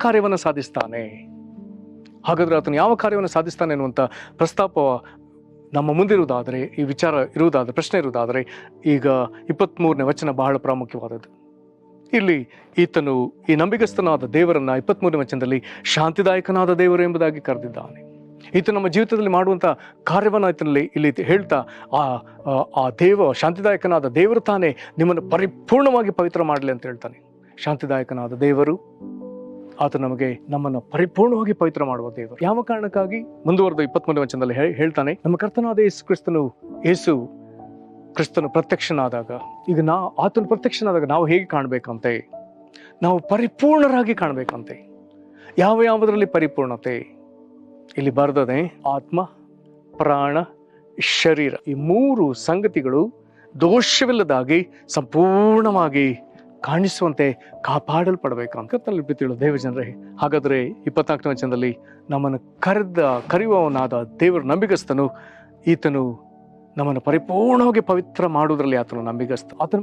ಕಾರ್ಯವನ್ನು ಸಾಧಿಸ್ತಾನೆ. ಹಾಗಾದರೆ ಆತನು ಯಾವ ಕಾರ್ಯವನ್ನು ಸಾಧಿಸ್ತಾನೆ ಅನ್ನುವಂಥ ಪ್ರಸ್ತಾಪ ನಮ್ಮ ಮುಂದಿರುವುದಾದರೆ, ಈ ವಿಚಾರ ಇರುವುದಾದರೆ, ಪ್ರಶ್ನೆ ಇರುವುದಾದರೆ, ಈಗ 23ನೇ ವಚನ ಬಹಳ ಪ್ರಾಮುಖ್ಯವಾದದ್ದು. ಇಲ್ಲಿ ಈತನು ಈ ನಂಬಿಗಸ್ತನಾದ ದೇವರನ್ನ 23ನೇ ವಚನದಲ್ಲಿ ಶಾಂತಿದಾಯಕನಾದ ದೇವರು ಎಂಬುದಾಗಿ ಕರೆದಿದ್ದಾನೆ. ಈತ ನಮ್ಮ ಜೀವಿತದಲ್ಲಿ ಮಾಡುವಂಥ ಕಾರ್ಯವನ್ನು ಆತನಲ್ಲಿ ಇಲ್ಲಿ ಹೇಳ್ತಾ ಆ ಶಾಂತಿದಾಯಕನಾದ ದೇವರು ತಾನೇ ನಿಮ್ಮನ್ನು ಪರಿಪೂರ್ಣವಾಗಿ ಪವಿತ್ರ ಮಾಡಲಿ ಅಂತ ಹೇಳ್ತಾನೆ. ಶಾಂತಿದಾಯಕನಾದ ದೇವರು ಆತ ನಮ್ಮನ್ನು ಪರಿಪೂರ್ಣವಾಗಿ ಪವಿತ್ರ ಮಾಡುವ ದೇವರು. ಯಾವ ಕಾರಣಕ್ಕಾಗಿ? ಮುಂದುವರೆದ 23ನೇ ವಚನದಲ್ಲಿ ಹೇಳ್ತಾನೆ, ನಮ್ಮ ಕರ್ತನಾದ ಯೇಸು ಕ್ರಿಸ್ತನು ಪ್ರತ್ಯಕ್ಷನಾದಾಗ, ಈಗ ಆತನು ಪ್ರತ್ಯಕ್ಷನಾದಾಗ ನಾವು ಹೇಗೆ ಕಾಣಬೇಕಂತೆ? ನಾವು ಪರಿಪೂರ್ಣರಾಗಿ ಕಾಣಬೇಕಂತೆ. ಯಾವುದರಲ್ಲಿ ಪರಿಪೂರ್ಣತೆ? ಇಲ್ಲಿ ಬರೆದದೆ ಆತ್ಮ, ಪ್ರಾಣ, ಶರೀರ, ಈ 3 ಸಂಗತಿಗಳು ದೋಷವಿಲ್ಲದಾಗಿ ಸಂಪೂರ್ಣವಾಗಿ ಕಾಣಿಸುವಂತೆ ಕಾಪಾಡಲ್ಪಡಬೇಕಂತ ಕರ್ತನಲ್ಲಿ ಪ್ರೀತಿಯುಳ್ಳ ದೇವಜನರೇ, ಹಾಗಾದರೆ 24ನೇ ವಚನದಲ್ಲಿ ನಮ್ಮನ್ನು ಕರೆಯುವವನಾದ ದೇವರು ನಂಬಿಗಸ್ತನು. ಈತನು ನಮ್ಮನ್ನು ಪರಿಪೂರ್ಣವಾಗಿ ಪವಿತ್ರ ಮಾಡುವುದರಲ್ಲಿ ಆತನು ನಂಬಿಗಸ್ತ. ಆತನು